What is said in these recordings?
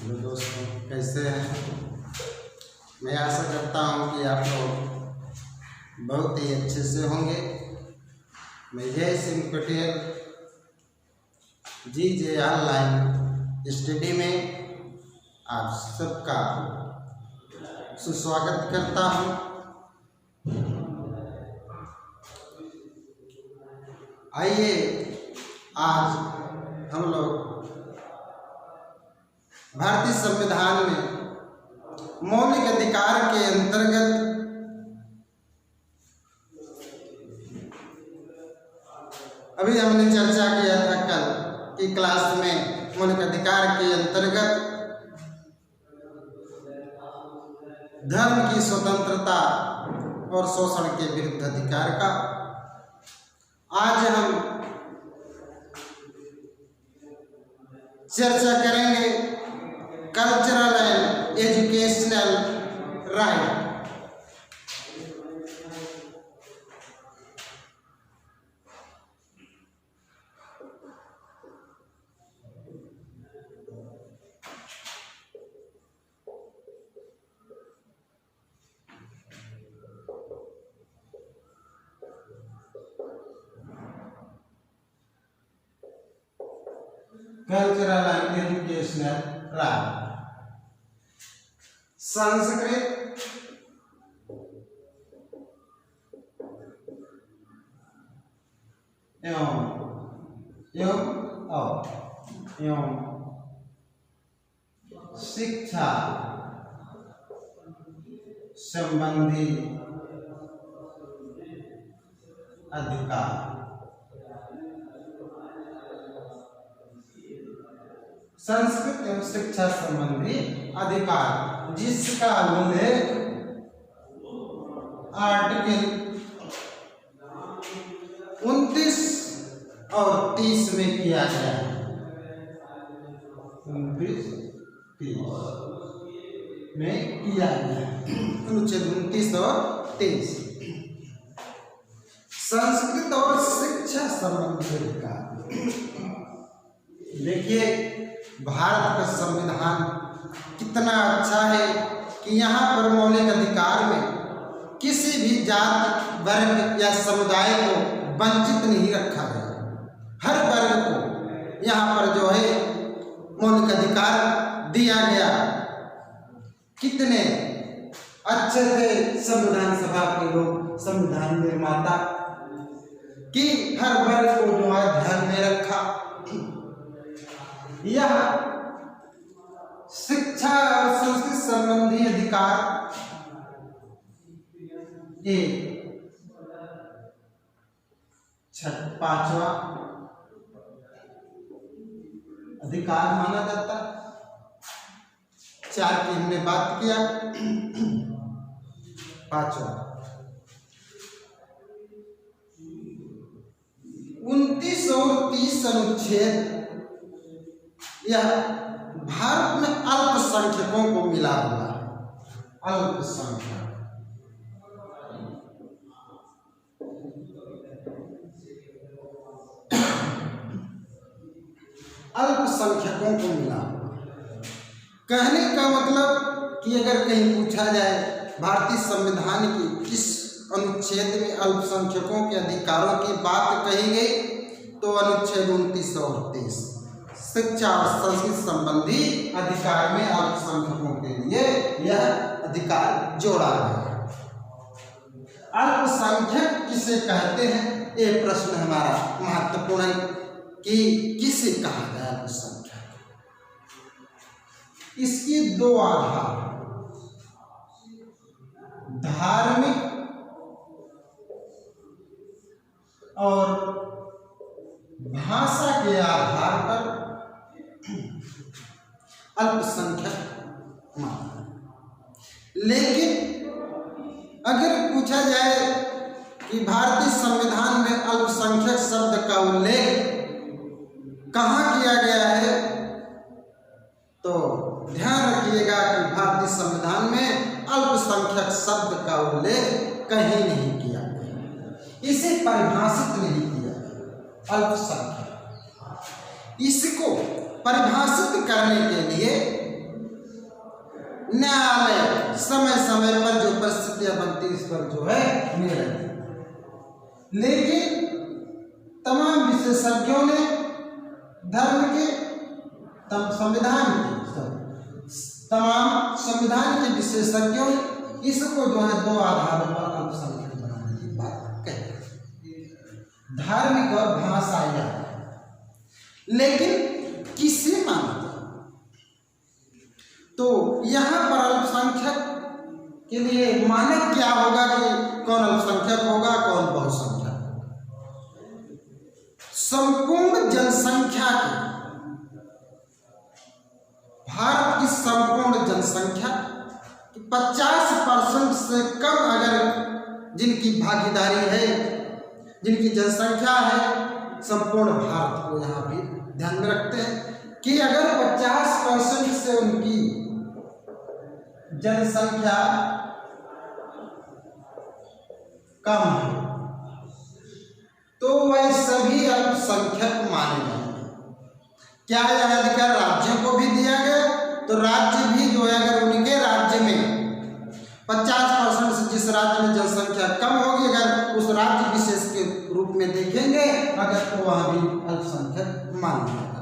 Hello दोस्तों, कैसे हैं? मैं आशा करता हूं कि आप लोग बहुत ही अच्छे से होंगे। मैं जय सिंह पटेल जीजे ऑनलाइन स्टडी में आप सबका सुस्वागत करता हूं। आइए आज हम लोग भारतीय संविधान में मौलिक अधिकार के अंतर्गत अभी हमने चर्चा किया था कल की क्लास में मौलिक अधिकार के अंतर्गत धर्म की स्वतंत्रता और शोषण के विरुद्ध अधिकार का। आज हम चर्चा करेंगे cultural and educational right. Cultural and educational right Sanskrit एवं शिक्षा संबंधी अधिकार। संस्कृत एवं शिक्षा संबंधी अधिकार जिसका उल्लेख आर्टिकल 29 और 30 में किया गया है। 29, 30 में किया गया है। अनुच्छेद 29 और 30 संस्कृत और शिक्षा संबंधी अधिकार। देखिए भारत का संविधान कितना अच्छा है कि यहाँ पर मौलिक अधिकार में किसी भी जाति वर्ग या समुदाय को वंचित नहीं रखा गया। हर वर्ग को यहाँ पर जो है मौलिक अधिकार दिया गया। कितने अच्छे थे संविधान सभा के लोग, संविधान निर्माता, कि हर वर्ग को जो है ध्यान में रखा। यह शिक्षा और संस्कृत संबंधी अधिकार पांचवा अधिकार माना जाता। 4 की हमने बात किया, पांचवा 29 और 30 अनुच्छेद यह भारत में अल्पसंख्यकों को मिला हुआ है। अल्पसंख्यक अल्पसंख्यकों को मिला हुआ। कहने का मतलब कि अगर कहीं पूछा जाए भारतीय संविधान की किस अनुच्छेद में अल्पसंख्यकों के अधिकारों की बात कही गई, तो अनुच्छेद 29 और 30 शिक्षा और संस्कृत संबंधी अधिकार में अल्पसंख्यकों के लिए यह अधिकार जोड़ा गया। अल्पसंख्यक किसे कहते हैं, ये प्रश्न हमारा महत्वपूर्ण है कि किसे कहा गया अल्पसंख्यक। इसकी 2 आधार, धार्मिक और भाषा के आधार पर अल्पसंख्यक माना। लेकिन अगर पूछा जाए कि भारतीय संविधान में अल्पसंख्यक शब्द का उल्लेख कहाँ किया गया है, तो ध्यान रखिएगा कि भारतीय संविधान में अल्पसंख्यक शब्द का उल्लेख कहीं नहीं किया गया। इसे परिभाषित नहीं किया गया। अल्पसंख्यक इसको परिभाषित करने के लिए न्यायालय समय समय पर जो परिस्थितियां बनती इस पर जो है निर्णय देते। लेकिन तमाम विशेषज्ञों ने धर्म के तमाम संविधान के विशेषज्ञों ने इसको जो है दो आधारों पर अल्पसंख्यक बनाने की बात कही, धार्मिक और भाषाई। लेकिन किसे मानते? तो यहाँ पर अल्पसंख्यक के लिए मानक क्या होगा कि कौन अल्पसंख्यक होगा कौन बहुसंख्यक? संपूर्ण जनसंख्या की, भारत की संपूर्ण जनसंख्या 50% से कम अगर जिनकी भागीदारी है, जिनकी जनसंख्या है, संपूर्ण भारत को यहाँ भी ध्यान में रखते हैं कि अगर 50% से उनकी जनसंख्या कम है तो वह सभी अल्पसंख्यक माने जाएंगे। क्या यह अधिकार राज्यों को भी दिया गया? तो राज्य भी जो है अगर उनके राज्य में 50% से जिस राज्य में जनसंख्या कम होगी, अगर उस राज्य विशेष के रूप में देखेंगे अगर तो वहाँ भी अल्पसंख्यक मान जाएगा।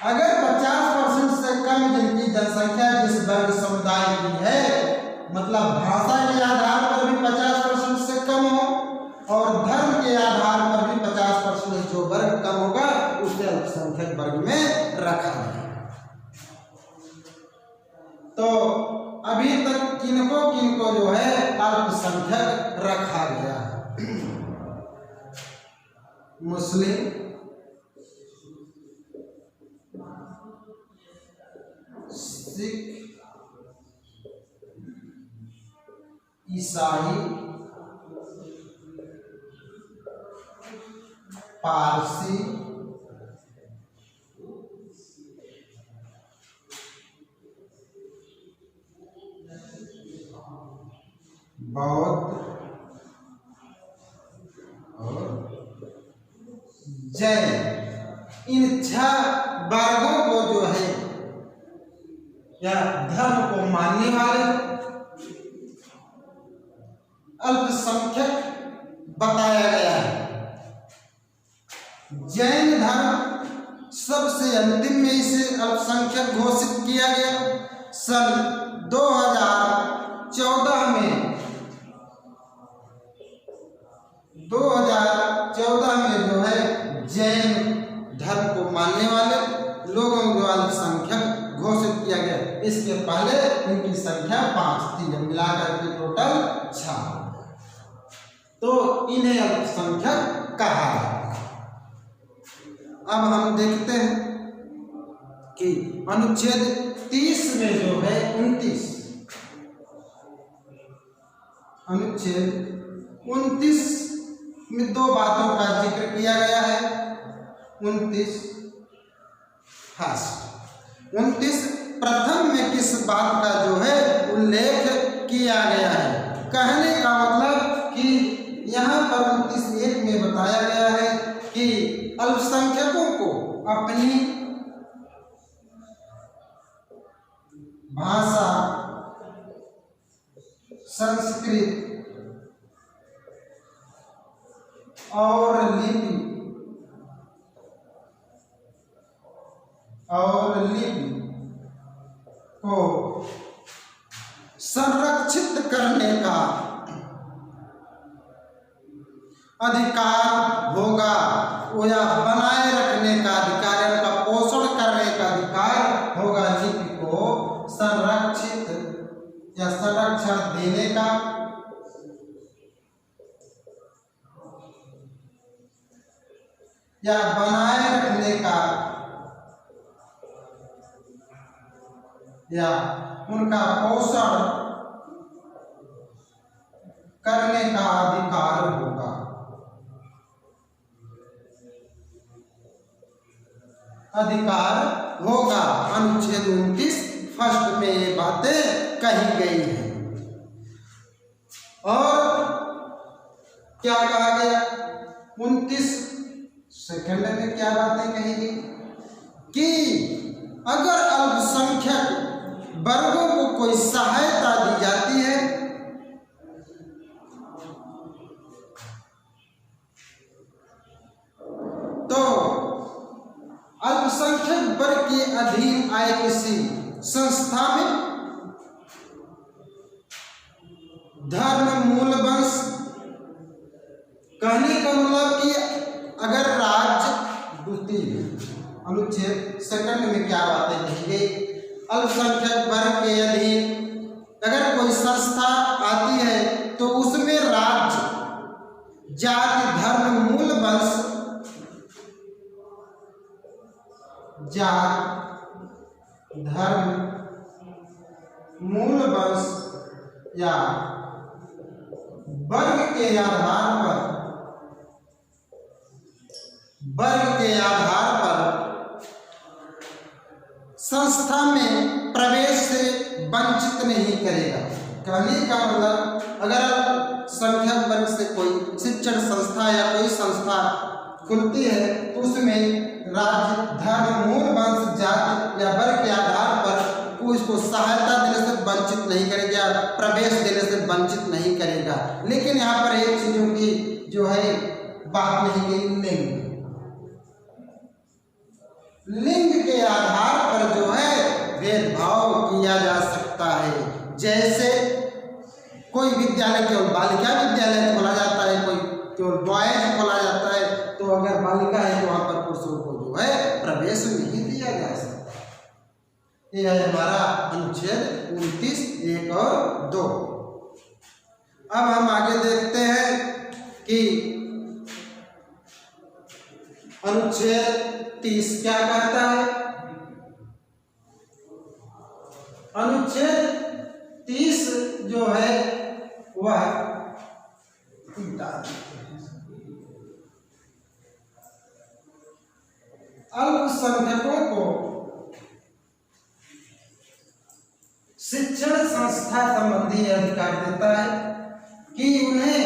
अगर 50% से कम जिनकी जनसंख्या जिस वर्ग समुदाय की है, मतलब भाषा के आधार पर भी 50% से कम हो और धर्म के आधार पर भी 50% जो वर्ग कम होगा उसे अल्पसंख्यक वर्ग में रखा गया। तो अभी तक किनको किनको जो है अल्पसंख्यक रखा गया? मुस्लिम, सिख, ईसाई, पारसी, बौद्ध और जैन, इन 6 वर्गों को जो है या धर्म को मानने वाले अल्पसंख्यक बताया गया है। जैन धर्म सबसे अंतिम में इसे अल्पसंख्यक घोषित किया गया। सन 2014 में जो है जैन धर्म को मानने वाले लोगों को अल्पसंख्यक घोषित किया गया। इसके पहले इनकी संख्या 5 थी, जब मिलाकर के टोटल 6, तो इन्हें अल्पसंख्यक कहा है। अब हम देखते हैं कि अनुच्छेद 30 में जो है 29, अनुच्छेद 29 में 2 बातों का जिक्र किया गया है। 29 प्रथम में किस बात का जो है उल्लेख किया गया है? कहने का मतलब कि यहाँ पर 29(1) में बताया गया है कि अल्पसंख्यकों को अपनी भाषा, संस्कृत और लिपि को संरक्षित करने का अधिकार होगा या बनाए रखने का अधिकार, इनका पोषण करने का अधिकार होगा। लिपि को संरक्षित या संरक्षण देने का या बनाए रखने का या उनका पोषण करने का अधिकार होगा। अनुच्छेद 29 फर्स्ट में ये बातें कही गई हैं। और क्या कहा गया? 29 सेकंड में क्या बातें कही गई कि अगर अल्पसंख्यक वर्गों कोई सहायता दी जाती है तो अल्पसंख्यक वर्ग के अधीन आए किसी संस्था में धर्म मूल वंश, कहने का मतलब कि अगर राज्य द्वितीय अनुच्छेद सेकंड में क्या बातें कही गई, अल्पसंख्यक वर्ग के अधीन अगर कोई संस्था आती है तो उसमें राज्य, जाति, धर्म, मूल वंश, जाति, धर्म, मूल वंश या वर्ग के आधार पर संस्था में प्रवेश से वंचित नहीं करेगा। कहने का मतलब अगर संख्यक वर्ग से कोई शिक्षण संस्था या कोई संस्था खुलती है तो उसमें राज्य, धर्म, मूल वंश, जाति या वर्ग के आधार पर उसको सहायता देने से वंचित नहीं करेगा, प्रवेश देने से वंचित नहीं करेगा। लेकिन यहाँ पर एक चीजों की जो है बात नहीं गई, लिंग के आधार पर जो है भेदभाव किया जा सकता है। जैसे कोई विद्यालय केवल बालिका विद्यालय खोला जाता है, कोई केवल बॉयज खोला जाता है, तो अगर बालिका है तो वहां पर पुरुषों को जो है प्रवेश नहीं दिया जा सकता। यह है हमारा अनुच्छेद 29 1 और 2। अब हम आगे देखते हैं कि अनुच्छेद 30 क्या कहता है। अनुच्छेद 30 जो है वह अल्पसंख्यकों को शिक्षण संस्था संबंधी अधिकार देता है कि उन्हें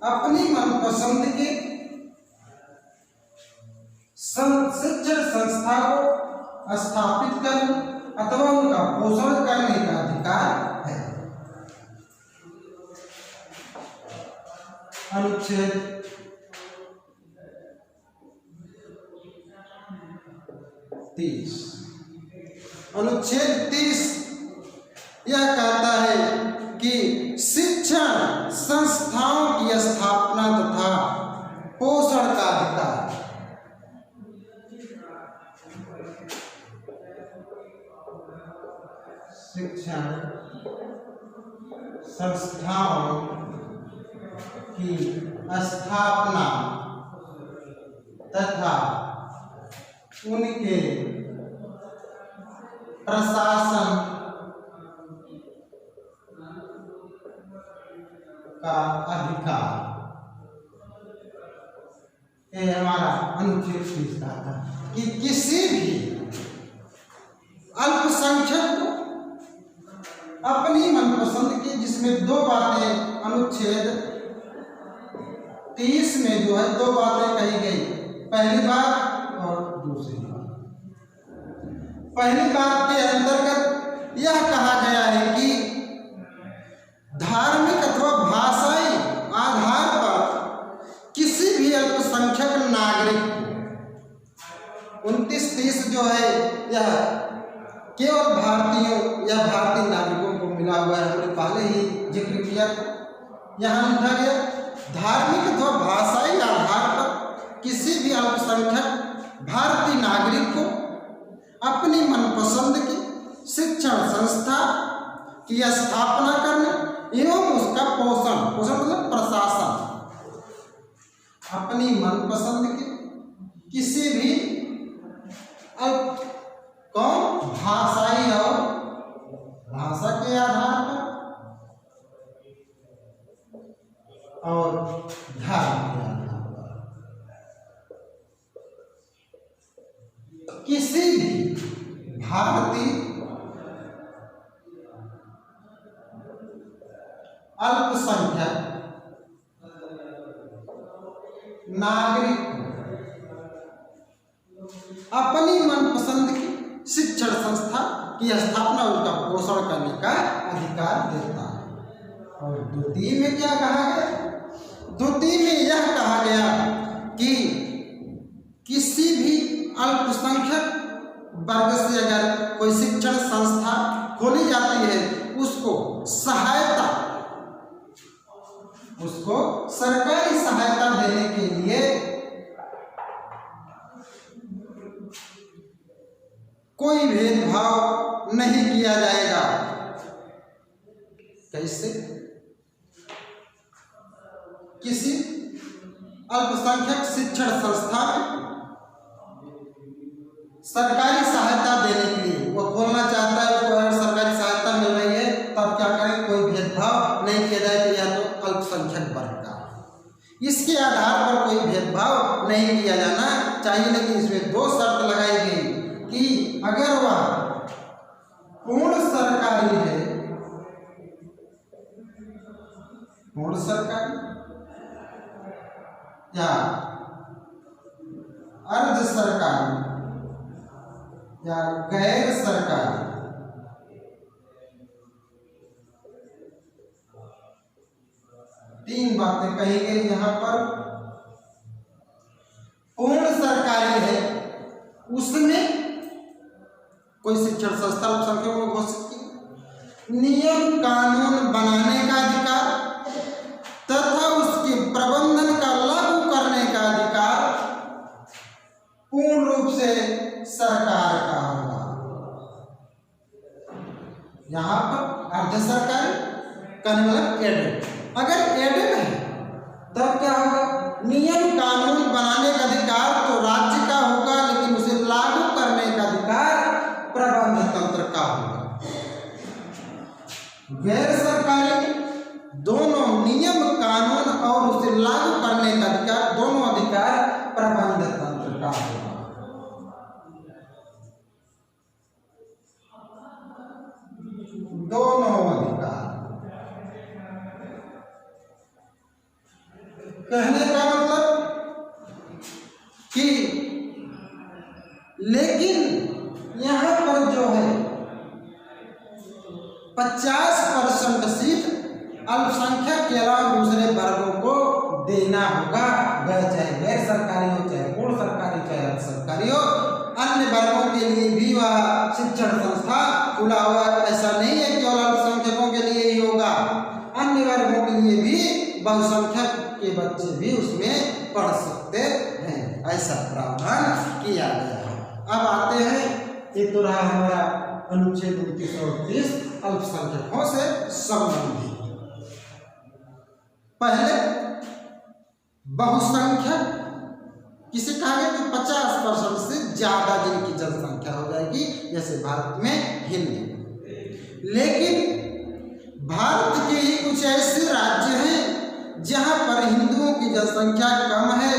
अपनी मनपसंद के शिक्षण संस्था को स्थापित करने अथवा उनका पोषण करने का अधिकार है। अनुच्छेद 30 अनुच्छेद 30 यह कहता है कि शिक्षण संस्थाओं की स्थापना तथा पोषण का अधिकार, शिक्षण संस्थाओं की स्थापना तथा उनके प्रशासन का अधिकार, ये हमारा अनुच्छेद 30 का था कि किसी भी अल्पसंख्यक को अपनी मनपसंद की, जिसमें दो बातें अनुच्छेद 30 में जो है दो बातें कही गई, पहली बात और दूसरी बात। पहली बात के अंतर्गत यह कहा गया है कि धार्मिक अथवा भाषाई आधार पर किसी भी अल्पसंख्यक नागरिक को 29-30 जो है यह केवल भारतीयों या भारतीय नागरिकों को मिला हुआ है। हमने पहले ही जिक्र किया, यहाँ लिखा गया धार्मिक अथवा भाषाई आधार पर किसी भी अल्पसंख्यक भारतीय नागरिक को अपनी मनपसंद की शिक्षण संस्था की स्थापना करने एवं उसका पोषण मतलब प्रशासन, अपनी मनपसंद की किसी भी कौन भाषाई और भाषा के आधार पर और धर्म के आधार पर किसी भी भारतीय अल्पसंख्यक नागरिक अपनी मनपसंद की शिक्षण संस्था की स्थापना, उनका पोषण करने का अधिकार देता है। और द्वितीय में क्या कहा गया? द्वितीय में यह कहा गया कि किसी भी अल्पसंख्यक वर्ग से अगर कोई शिक्षण संस्था खोली जाती है, उसको सहायता, उसको सरकारी सहायता देने के लिए कोई भेदभाव नहीं किया जाएगा। कैसे? किसी अल्पसंख्यक शिक्षण संस्था में सरकारी सहायता देने के लिए वो खोलना चाहता है, उसको अगर सरकारी सहायता मिल रही है तब क्या करें? कोई भेदभाव नहीं किया जाए, तो या तो अल्पसंख्यक वर्ग का, इसके आधार पर कोई भेदभाव नहीं किया जाना चाहिए। लेकिन इसमें दो शर्त लगाई गई कि अगर वह पूर्ण सरकारी है, पूर्ण सरकारी या अर्ध सरकारी या गैर सरकारी, तीन बातें कही गई यहाँ पर। पूर्ण सरकारी है, उसमें कोई शिक्षण संस्था अल्पसंख्यकों को घोषित की, नियम कानून बनाने का अधिकार तथा उसके प्रबंधन का लागू करने का अधिकार पूर्ण रूप से सरकार का होगा। यहाँ पर अर्ध सरकारी कहने मतलब एडेड, अगर एडेड है तब क्या होगा? नियम कानून बनाने का अधिकार तो राज्य का होगा, लेकिन उसे लागू करने का अधिकार प्रबंध तंत्र का होगा। गैर सरकारी दोनों नियम कानून और उसे लागू करने का अधिकार, दोनों अधिकार प्रबंध तंत्र का होगा। दोनों अधिकार, कहने का मतलब कि लेकिन यहाँ पर जो है 50% सीट अल्पसंख्यक के अलावा दूसरे वर्गों को देना होगा, चाहे गैर सरकारी हो, चाहे पूर्ण सरकारी, चाहे अर्ध सरकारी हो। अन्य वर्गों के लिए भी वह शिक्षण संस्था खुला हुआ, ऐसा नहीं है केवल अल्पसंख्यकों के लिए ही होगा, अन्य वर्गों के लिए भी बहुसंख्यक के बच्चे भी उसमें पढ़ सकते हैं, ऐसा प्रावधान किया गया है। अब आते हैं, ये तो रहा हमारा अनुच्छेद 29 अल्पसंख्यकों से संबंधित। पहले बहुसंख्यक किसे कहा गया? कि 50% से ज्यादा जिनकी जनसंख्या हो जाएगी, जैसे भारत में हिंदू। लेकिन भारत के ही कुछ ऐसे राज्य हैं जहां पर हिंदुओं की जनसंख्या कम है,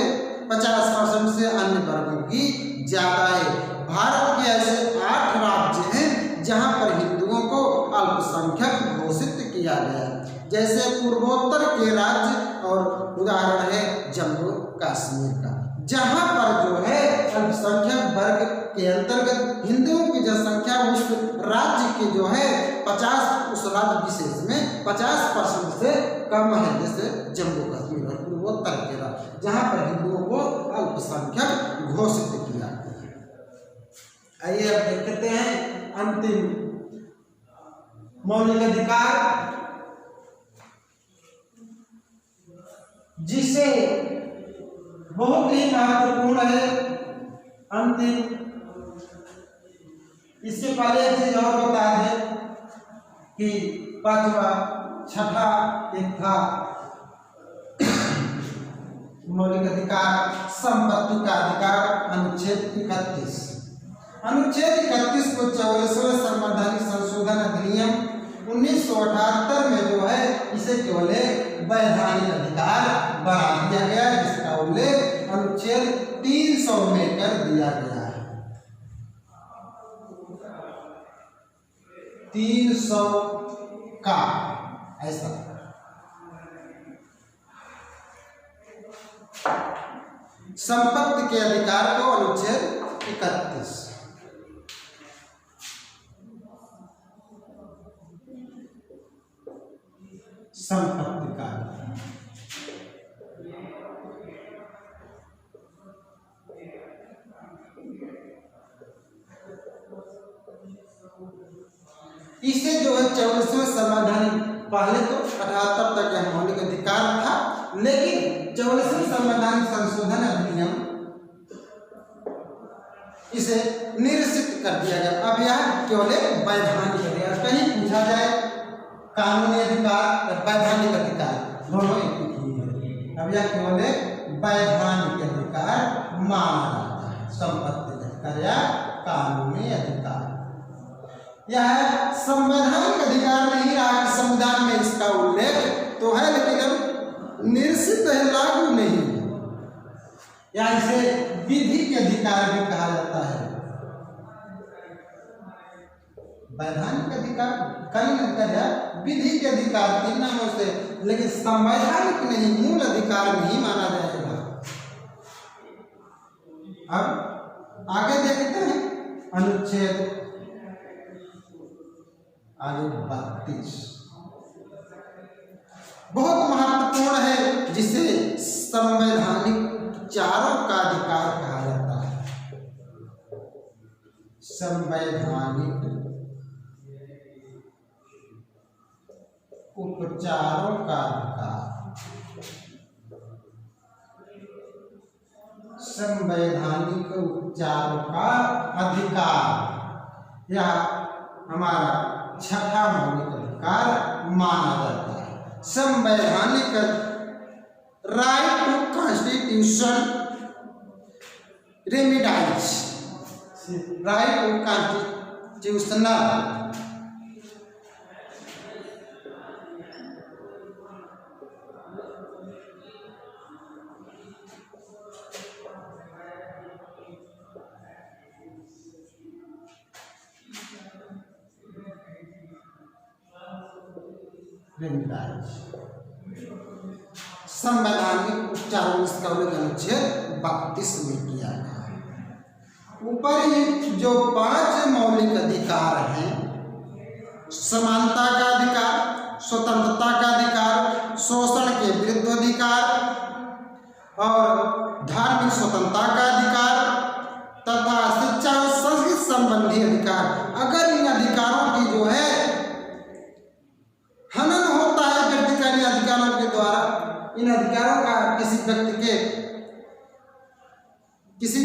50% से अन्य वर्गों की ज्यादा है। भारत के ऐसे 8 राज्य हैं जहां पर हिंदुओं को अल्पसंख्यक घोषित किया गया है, जैसे पूर्वोत्तर के राज्य, और उदाहरण है जम्मू कश्मीर का, जहां पर जो है अल्पसंख्यक वर्ग के अंतर्गत हिंदुओं की जनसंख्या उस राज्य के जो है 50, उस राज्य विशेष में 50% से कम है, जैसे जम्मू कश्मीर और पूर्वोत्तर के राज्य, जहां पर हिंदुओं को अल्पसंख्यक घोषित किया। आइए अब देखते हैं अंतिम मौलिक अधिकार, जिसे बहुत ही महत्वपूर्ण है। अंतिम, इसके पहले एक चीज और बता दें कि 5वां 6ठा एक था मौलिक अधिकार, संपत्ति का अधिकार, अनुच्छेद 31। अनुच्छेद 31 को 44वें संवैधानिक संशोधन अधिनियम 1978 में जो है इसे केवल वैधानिक अधिकार बना दिया गया है, जिसका उल्लेख अनुच्छेद 300 में कर दिया गया है। 300 का ऐसा संपत्ति के अधिकार को अनुच्छेद 31। संपत्ति का अधिकार। इसे जो है 44वें संवैधानिक, पहले तो 78 तक यह मौलिक अधिकार था, लेकिन 44वें संवैधानिक संशोधन अधिनियम इसे निरसित कर दिया गया। अब यह केवल वैधानिक अधिकार, कहीं पूछा जाए कानूनी अधिकार या वैधानिक अधिकार, दोनों एक ही है। अब यह केवल वैधानिक अधिकार माना जाता है, संपत्ति अधिकार या कानूनी अधिकार। यह संवैधानिक अधिकार नहीं रहा कि संविधान में इसका उल्लेख तो है, लेकिन अब निरसित है, लागू नहीं है। या इसे विधिक अधिकार भी कहा जाता है। वैधानिक अधिकार, कानूनी अधिकार या विधिक अधिकार, तीन नामों से, लेकिन संवैधानिक नहीं, मूल अधिकार नहीं माना जाएगा। अब आगे देखते हैं अनुच्छेद आगे 32 बहुत महत्वपूर्ण है, जिसे संवैधानिक उपचारों का अधिकार कहा जाता है। संवैधानिक उपचारों का अधिकार, संवैधानिक उपचारों का अधिकार यह हमारा छठा मौलिक अधिकार माना जाता है। संवैधानिक right to constitution remedies, right to constitutional संवैधानिक उपचारों इसका उल्लेख अनुच्छेद 32 में किया गया है। ऊपर जो 5 मौलिक अधिकार हैं, समानता का अधिकार, स्वतंत्रता का अधिकार, शोषण के विरुद्ध अधिकार और धार्मिक स्वतंत्रता का अधिकार तथा शिक्षा और संस्कृति संबंधी अधिकार, अगर इन अधिकारों की जो है हनन होता है व्यक्ति का इन अधिकारों के द्वारा, इन अधिकारों का किसी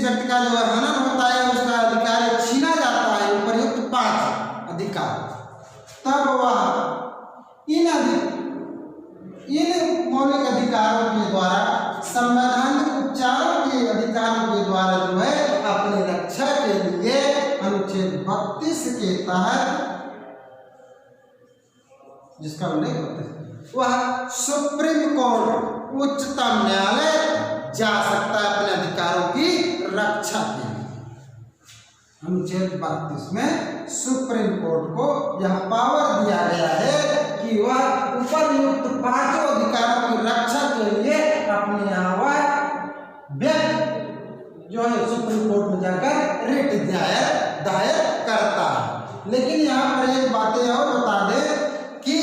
व्यक्ति का जो है हनन होता है, उसका अधिकार छीना जाता है, उपर्युक्त 5 अधिकार, तब वह इन मौलिक अधिकारों के द्वारा, संवैधानिक उपचारों के अधिकारों के द्वारा जो है अपनी रक्षा के लिए अनुच्छेद 32 के तहत जिसका उल्लेख होता है, वह सुप्रीम कोर्ट, उच्चतम न्यायालय जा सकता है अपने अधिकारों की रक्षा के लिए। अनुच्छेद 32 में सुप्रीम कोर्ट को यह पावर दिया गया है कि वह उपरयुक्त 5 अधिकारों की रक्षा के लिए अपने यहाँ वह व्यक्ति जो है सुप्रीम कोर्ट में जाकर रिट दायर करता है। लेकिन यहाँ पर एक बातें और बता दें कि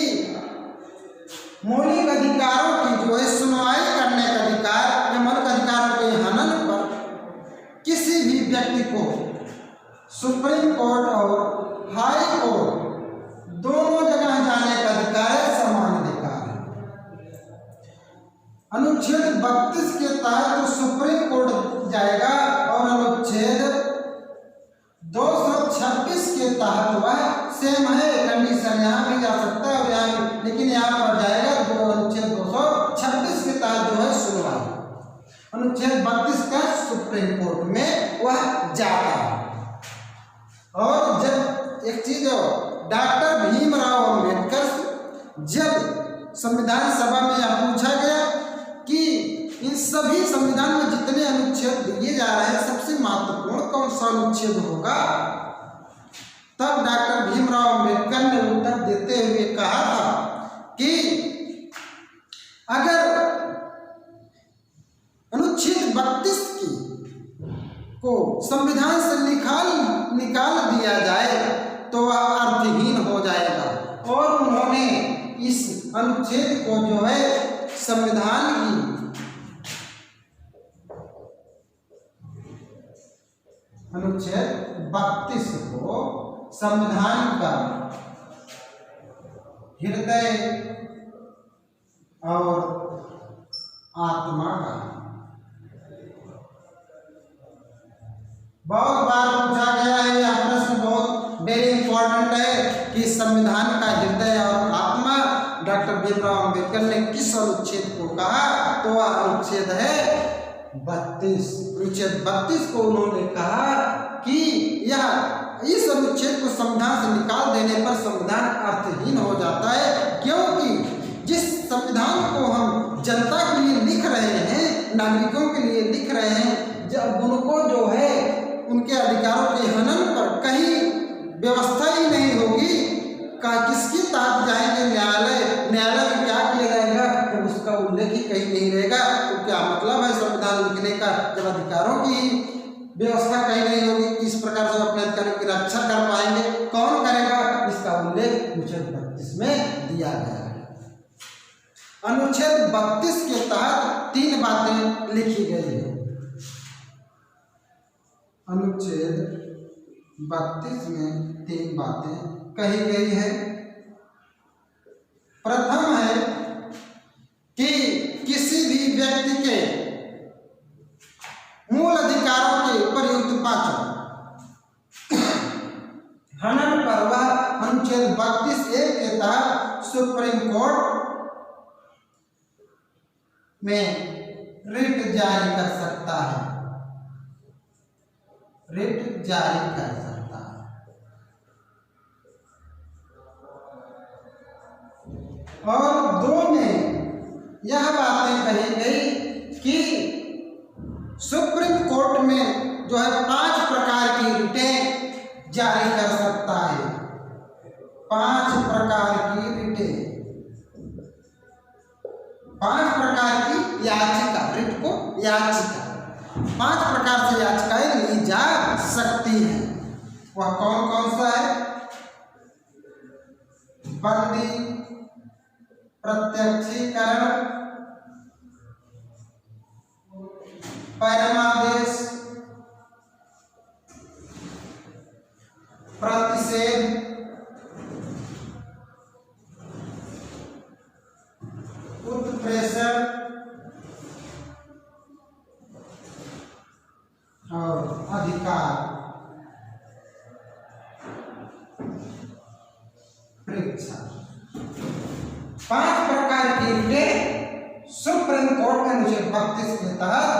मौलिक अधिकारों की जो है सुनवाई करने का अधिकार या मौलिक अधिकारों के हनन पर किसी भी व्यक्ति को सुप्रीम कोर्ट और हाई कोर्ट दोनों जगह जाने का अधिकार है, समान अधिकार है। अनुच्छेद 32 के तहत तो सुप्रीम कोर्ट जाएगा और अनुच्छेद 226 के तहत वह सेम है कंडीशन, यहाँ भी जा सकता है और यहाँ भी, लेकिन यहाँ पर जाएगा अनुच्छेद 226 के तहत जो है सुनवाई, अनुच्छेद 32 का सुप्रीम कोर्ट में वह जाता है। और जब एक चीज डॉक्टर भीमराव अंबेडकर जब संविधान सभा में यह पूछा गया कि इन सभी संविधान में जितने अनुच्छेद दिए जा रहे हैं सबसे महत्वपूर्ण कौन सा अनुच्छेद होगा, तब डॉक्टर भीमराव अंबेडकर ने उत्तर देते हुए कहा था कि अगर अनुच्छेद 32 को संविधान से निकाल दिया जाए तो वह अर्थहीन हो जाएगा। और उन्होंने इस अनुच्छेद अनुच्छेद को जो है संविधान की अनुच्छेद 32 को संविधान का हृदय और आत्मा का बहुत बार पूछा गया है। यह प्रश्न बहुत वेरी इंपॉर्टेंट है कि संविधान का हृदय और आत्मा डॉक्टर भीमराव अंबेडकर ने किस अनुच्छेद को कहा, तो वह अनुच्छेद है 32। अनुच्छेद 32 को उन्होंने कहा कि यह इस अनुच्छेद को संविधान से निकाल देने पर संविधान अर्थहीन हो जाता है, क्योंकि जिस संविधान को हम जनता के लिए लिख रहे हैं, नागरिकों के लिए लिख रहे हैं, जब उनको जो है उनके अधिकारों के हनन पर कहीं व्यवस्था ही नहीं होगी, किसकी तहत जाएंगे न्यायालय, न्यायालय में क्या किया जाएगा, तो उसका उल्लेख ही कहीं नहीं रहेगा। तो क्या मतलब है संविधान लिखने का, जब अधिकारों की व्यवस्था कहीं नहीं होगी, किस प्रकार से अपने अधिकारों की रक्षा कर पाएंगे, कौन करेगा, इसका उल्लेख अनुच्छेद 32 में दिया गया है। अनुच्छेद 32 के तहत 3 बातें लिखी गई है। अनुच्छेद 32 में 3 बातें कही गई है। प्रथम है कि किसी भी व्यक्ति के मूल अधिकारों के प्रयुक्त 5 हनन पर वह अनुच्छेद 32(1) के तहत सुप्रीम कोर्ट में रिट जारी कर सकता है, रिट जारी कर सकता है। और 2 में यह बातें कही गई कि सुप्रीम कोर्ट में जो है 5 प्रकार की रिटें जारी कर सकता है, 5 प्रकार की रिटें, 5 प्रकार की याचिका, रिट को याचिका, 5 प्रकार से याचिकाएं ली जा सकती हैं। वह कौन कौन सा है? बंदी प्रत्यक्षीकरण, परमादेश, प्रतिषेध, उत्प्रेषण और अधिकार परीक्षा। 5 प्रकार की रिटें सुप्रीम कोर्ट में अनुच्छेद 32 के तहत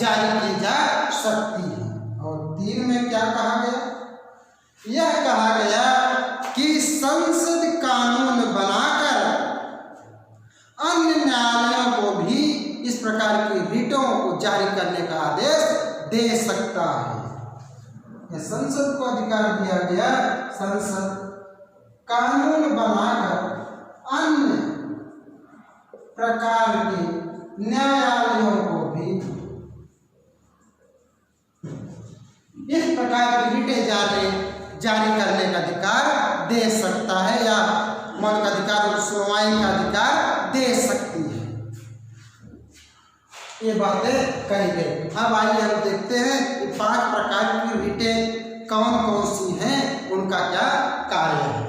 जारी की जा सकती है। और 3 में क्या कहा गया? यह कहा गया कि संसद कानून बनाकर अन्य न्यायालयों को भी इस प्रकार की रिटों को जारी करने का आदेश दे सकता है। यह संसद को अधिकार दिया गया, संसद कानून बनाकर अन्य प्रकार के न्यायालयों को भी इस प्रकार की रिटें जारी करने का अधिकार दे सकता है, या मौलिक अधिकार और सुनवाई का अधिकार दे सकती है। ये बातें कही गई। अब आइए हम देखते हैं कि 5 प्रकार की रिटें कौन कौन सी हैं, उनका क्या कार्य है।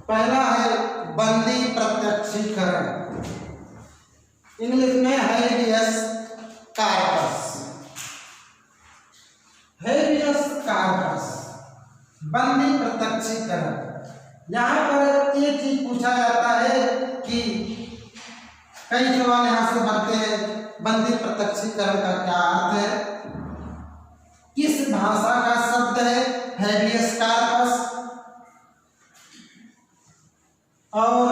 पहला है बंदी प्रत्यक्षीकरण, इंग्लिश में हेबियस कॉर्पस। हेबियस कॉर्पस, बंदी प्रत्यक्षीकरण। यहाँ पर एक चीज पूछा जाता है कि कई सवाल यहाँ से बनते हैं, बंदी प्रत्यक्षीकरण का क्या अर्थ है, किस भाषा का शब्द है हेबियस कॉर्पस, और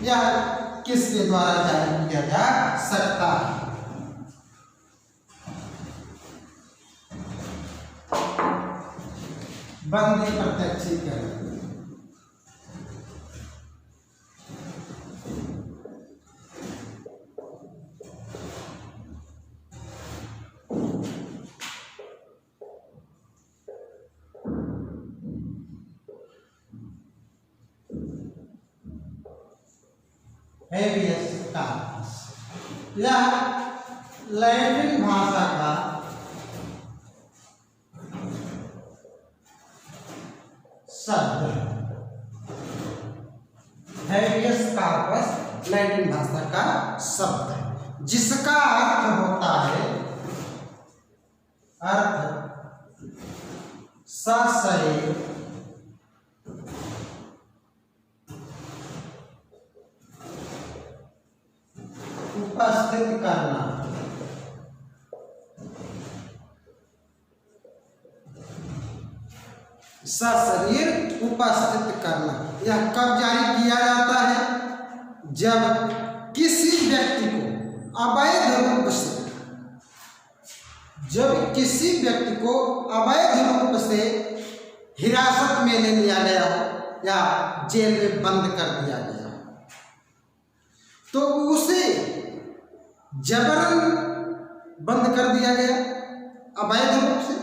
यह किसके द्वारा जारी किया जा सकता है। बंदी प्रत्यक्षीकरण। Habeas corpus. यह लैटिन भाषा का शब्द है। हेबियस कॉर्पस लैटिन भाषा का शब्द है, जिसका अर्थ होता है सशरीर उपस्थित करना। सशरीर उपस्थित करना। यह कब जारी किया जाता है? जब किसी व्यक्ति को अवैध रूप से अवैध रूप से हिरासत में ले लिया गया हो या जेल में बंद कर दिया गया हो, तो उसे जबरन बंद कर दिया गया अवैध रूप से,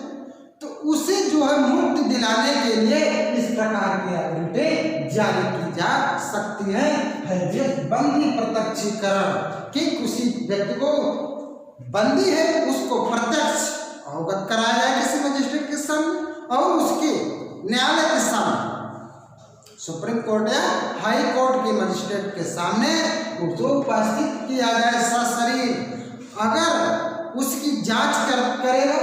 तो उसे जो है मुक्ति दिलाने के लिए इस प्रकार की एग्रीमेंट जारी की जा सकती है। बंदी प्रत्यक्षीकरण कि किसी व्यक्ति को बंदी है उसको प्रत्यक्ष अवगत कराया जाए किसी मजिस्ट्रेट के सामने और उसके न्यायालय के सामने, सुप्रीम कोर्ट या हाई कोर्ट के मजिस्ट्रेट के सामने उसको उपस्थित किया जाए सशरीर। अगर उसकी जांच करेगा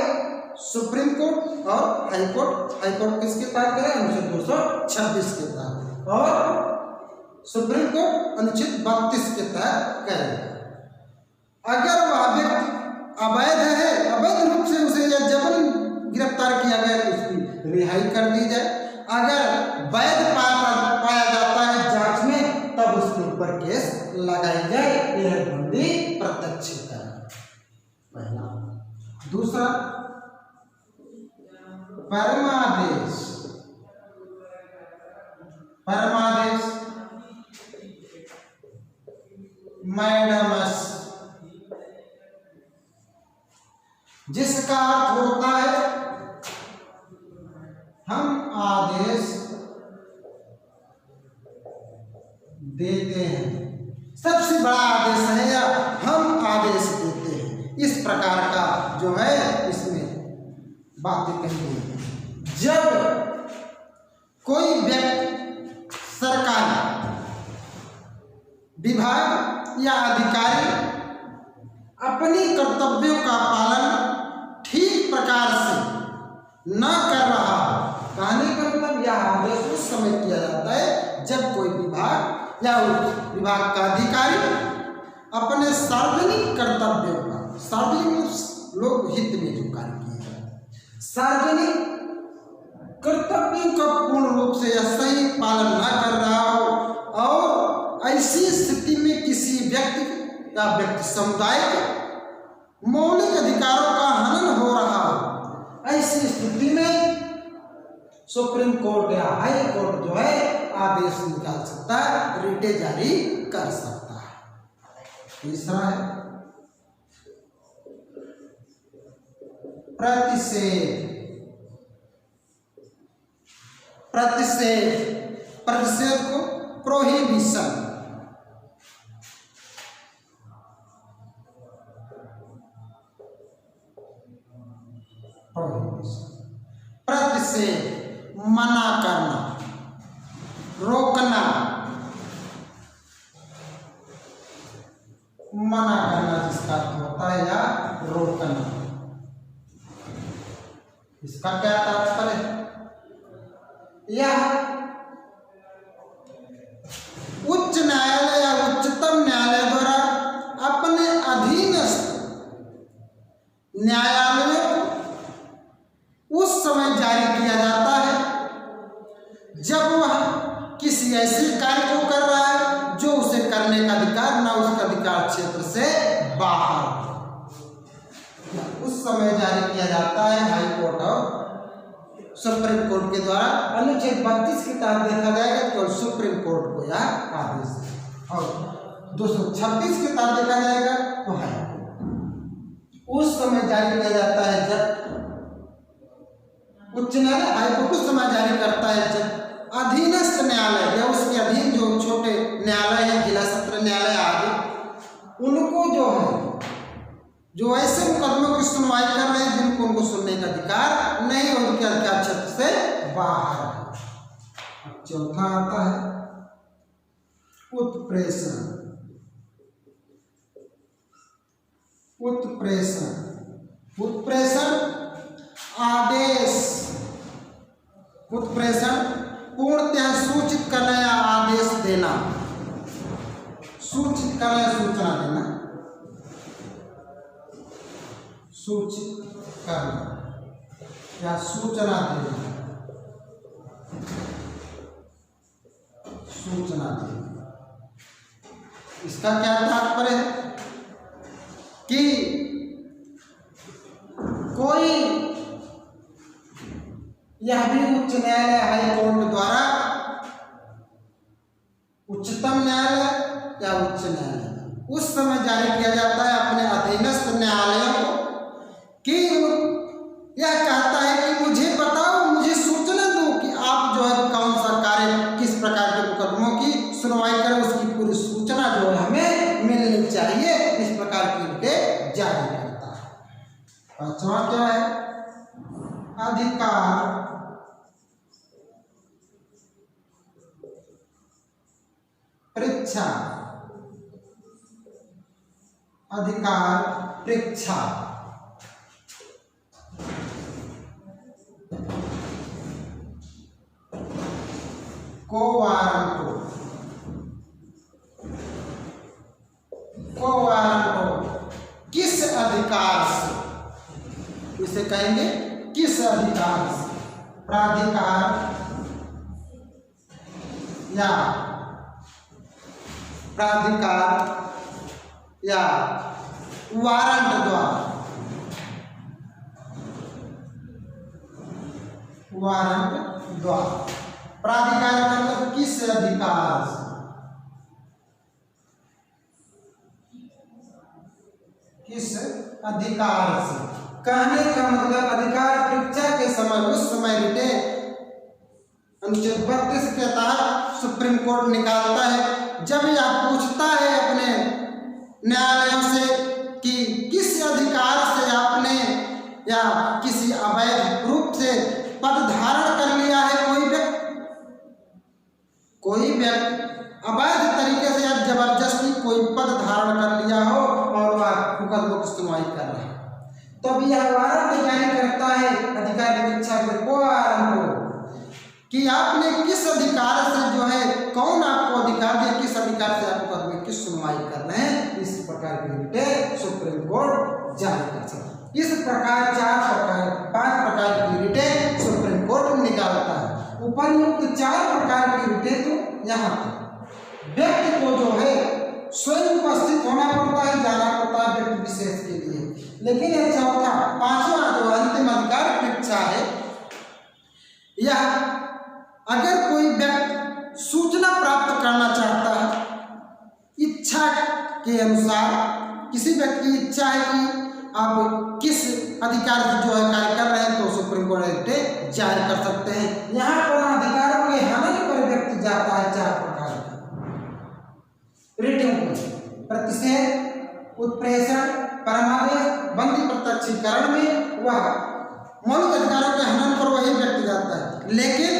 सुप्रीम कोर्ट और हाई कोर्ट किसके तहत करेगा? अनुच्छेद 226 के तहत, और सुप्रीम कोर्ट अनुच्छेद 32 के तहत करेगा। अगर वह व्यक्ति अवैध रूप से उसे या जबरन गिरफ्तार किया गया तो उसकी रिहाई कर दी जाए। अगर वैध पाया जाता है जांच में, तब उसके ऊपर केस लगाई जाए। यह बंदी प्रत्यक्षीकरण पहला। दूसरा, परमादेश। मैडमस, जिसका अर्थ होता है हम आदेश देते हैं। सबसे बड़ा आदेश है या हम आदेश देते हैं, इस प्रकार का जो है इसमें बातें कही गई है। जब कोई व्यक्ति सरकारी विभाग या अधिकारी अपनी कर्तव्यों का पालन ठीक प्रकार से न कर रहा, कहने का मतलब यह आदेश उस समय किया जाता है जब कोई विभाग या उस विभाग का अधिकारी अपने सार्वजनिक कर्तव्यों का, सार्वजनिक लोक हित में जो कार्य किया है, सार्वजनिक कर्तव्यों का पूर्ण रूप से या सही पालन न कर रहा हो, और ऐसी स्थिति में किसी व्यक्ति या व्यक्ति समुदाय के मौलिक अधिकारों का हनन हो रहा हो, ऐसी स्थिति में सुप्रीम कोर्ट या हाई कोर्ट जो है आदेश निकाल सकता है, रिटे जारी कर सकता है। तीसरा है प्रतिषेध। प्रतिषेध को प्रोहिबिशन। प्रतिषेध मना करना, रोकना, मना करना जिसका होता है या रोकना। इसका क्या तात्पर्य है? यह उच्च न्यायालय या उच्चतम न्यायालय द्वारा अपने अधीनस्थ न्यायालयों को उस समय जारी किया जाता है जब वह किसी ऐसे कार्य को कर रहा है जो उसे करने का अधिकार ना उसका अधिकार क्षेत्र से बाहर, उस समय जारी किया जाता है हाई कोर्ट और सुप्रीम कोर्ट के द्वारा। अनुच्छेद 32 के तहत देखा जाएगा तो सुप्रीम कोर्ट को यह आदेश है, और 226 के तहत देखा जाएगा तो हाई कोर्ट। उस समय जारी किया जाता है जब उच्च न्यायालय, हाई कोर्ट उस समय जारी करता है जब अधीनस्थ न्यायालय या उसके अधीन जो छोटे न्यायालय हैं, जिला सत्र न्यायालय आदि, उनको जो है, जो ऐसे मुकदमों की सुनवाई कर रहे हैं जिनको उनको सुनने का अधिकार नहीं है, उनके अधिकार क्षेत्र से बाहर है। अब चौथा आता है उत्प्रेषण। उत्प्रेषण आदेश, उत्प्रेषण पूर्णतः सूचित करना या आदेश देना, सूचित करना या सूचना देना, सूचित करना या सूचना देना, सूचना देना। इसका क्या तात्पर्य है कि कोई, यह भी उच्च न्यायालय हाई कोर्ट द्वारा, उच्चतम न्यायालय या उच्च न्यायालय उस समय जारी किया जाता है अपने अधीनस्थ न्यायालयों को कि यह कहता है कि मुझे बताओ, मुझे सूचना दो कि आप जो है कौन सा कार्य, किस प्रकार के मुकदमों की सुनवाई करें, उसकी पूरी सूचना जो है हमें मिलनी चाहिए। इस प्रकार की रिटें जारी करता है। पांचवा क्या है? अधिकार परीक्षा, अधिकार परीक्षा। को किस अधिकार से, इसे कहेंगे किस अधिकार से, प्राधिकार या वारंट द्वारा, प्राधिकार मतलब किस अधिकार से, किस अधिकार से। कहने का मतलब अधिकार परीक्षा के समय, उस समय रिटें अनुच्छेद 32 के तहत सुप्रीम कोर्ट निकालता है जब यह पूछता है अपने न्यायालयों से कि किस अधिकार से आपने या किसी अवैध रूप से पद धारण कर लिया है, कोई व्यक्ति अवैध तरीके से या जबरदस्ती कोई पद धारण कर लिया हो और वह मुकदमों की सुनवाई कर रहा है, तब यह वारंट जारी करता है अधिकार परीक्षा को कि आपने किस अधिकार से जो है, कौन आपको अधिकार दिया, किस अधिकार से आप मुकदमे की सुनवाई कर रहे हैं। इस प्रकार की रिटें सुप्रीम कोर्ट जारी कर सकता है। इस प्रकार 5 प्रकार की रिटें सुप्रीम कोर्ट निकालता है। उपयुक्त 4 प्रकार की रिटें तो यहाँ पर व्यक्ति को जो है स्वयं उपस्थित होना पड़ता है, जाना पड़ता है व्यक्ति विशेष के लिए। लेकिन यह चौथा, 5वां जो अंतिम अधिकार परीक्षा है, यह अगर कोई व्यक्ति सूचना प्राप्त करना चाहता है, इच्छा के अनुसार, किसी व्यक्ति की इच्छा है कि आप किस अधिकार से जो है कार्य कर रहे हैं, तो सुप्रीम कोर्ट रिटें जारी कर सकते हैं। यहाँ पर अधिकारों के हनन पर व्यक्ति जाता है 4 प्रकार की रिटें: प्रतिषेध, उत्प्रेषण, परमादेश, बंदी प्रत्यक्षीकरण में वह मौलिक अधिकारों के हनन पर वही व्यक्ति जाता है। लेकिन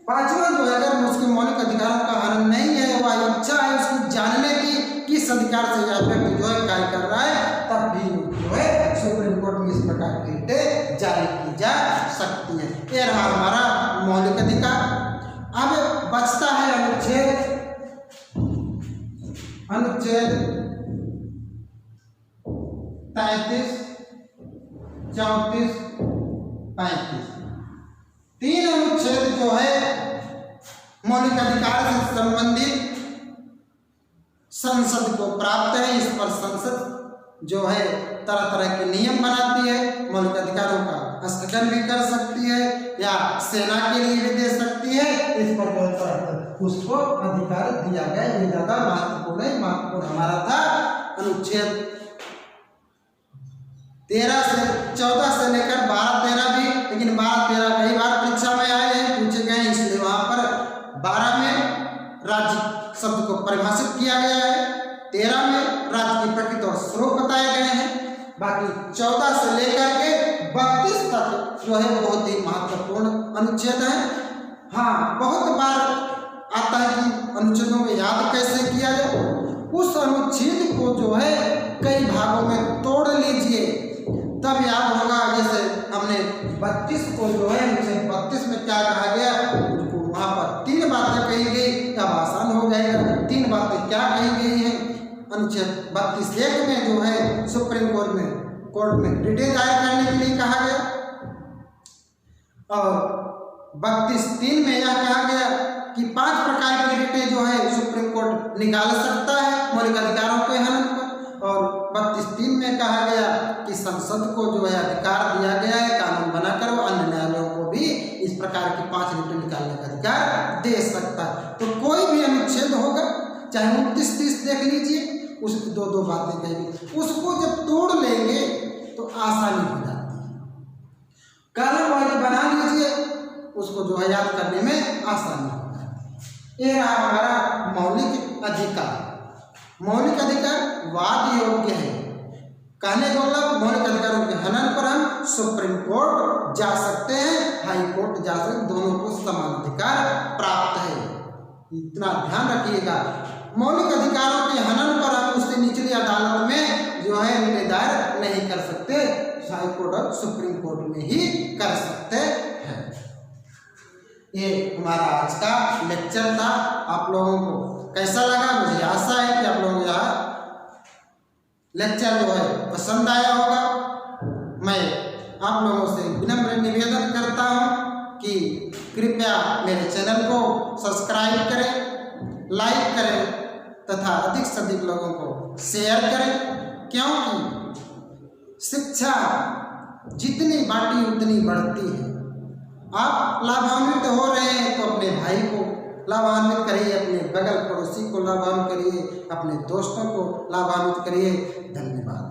5वां जो है, अगर उसके मौलिक अधिकारों का हनन नहीं है, वह इच्छा है उसको जानने की किस अधिकार से यह व्यक्ति जो है कार्य कर रहा है, तब भी जो है सुप्रीम कोर्ट में इस प्रकार की रिटें जारी की जा सकती है। यह रहा हमारा मौलिक अधिकार। अब बचता है अनुच्छेद 33, 34, 35। 3 अनुच्छेद जो है मौलिक अधिकार से संबंधित संसद को प्राप्त है। इस पर संसद जो है तरह तरह के नियम बनाती है, मौलिक अधिकारों का स्थगन भी कर सकती है या सेना के लिए भी दे सकती है। इस पर उसको अधिकार दिया गया। ये ज्यादा महत्वपूर्ण है। महत्वपूर्ण हमारा था अनुच्छेद 13 से 14 से लेकर 12, 13 भी, लेकिन 12, 13 कई बार परीक्षा में आए हैं, पूछे गए, इसलिए वहां पर से लेकर के 32 तक जो है बहुत ही महत्वपूर्ण अनुच्छेद है। हाँ, बहुत बार आता है कि अनुच्छेदों को याद कैसे किया जाए। उस अनुच्छेद को जो है कई भागों में तोड़ लीजिए, तब याद होगा। जैसे हमने 32 को जो है अनुच्छेद 32 में क्या कहा गया, उसको वहाँ पर 3 बातें कही गई, तब आसान हो जाएगा। 3 बातें क्या कही गई हैं? अनुच्छेद 32(1) में जो है सुप्रीम कोर्ट में रिटें दायर करने के लिए कहा गया, और 32(3) में यह कहा गया कि 5 प्रकार की रिटें जो है सुप्रीम कोर्ट निकाल सकता है मौलिक अधिकारों के हनन पर। और 32(3) में कहा गया कि संसद को जो है अधिकार दिया गया है कानून बनाकर वो अन्य न्यायालयों को भी इस प्रकार की 5 रिटें निकालने का अधिकार दे सकता है। तो कोई भी अनुच्छेद होगा, चाहे 29-30 देख लीजिए, उसकी 2-2 बातें कहेंगे, उसको जब तोड़ लेंगे तो आसानी हो जाती है। कॉलम वाइज बना लीजिए, उसको जो है याद करने में आसानी हो जाती है। ये रहा हमारा मौलिक अधिकार। मौलिक अधिकार वाद योग्य है। कहने का मतलब मौलिक अधिकारों के हनन पर हम सुप्रीम कोर्ट जा सकते हैं, हाई कोर्ट जा सकते हैं, दोनों को समान अधिकार प्राप्त है। इतना ध्यान रखिएगा। मौलिक अधिकारों के हनन पर हम उससे निचली अदालत में जो है रिटें दायर नहीं कर सकते, हाई कोर्ट और सुप्रीम कोर्ट में ही कर सकते हैं। ये हमारा आज का लेक्चर था। आप लोगों को कैसा लगा? मुझे आशा है कि आप लोगों को यह लेक्चर जो है पसंद आया होगा। मैं आप लोगों से विनम्र निवेदन करता हूं कि कृपया मेरे चैनल को सब्सक्राइब करें, लाइक करें तथा अधिक से अधिक लोगों को शेयर करें, क्योंकि शिक्षा जितनी बांटी उतनी बढ़ती है। आप लाभान्वित हो रहे हैं तो अपने भाई को लाभान्वित करिए, अपने बगल पड़ोसी को लाभान्वित करिए, अपने दोस्तों को लाभान्वित करिए। धन्यवाद।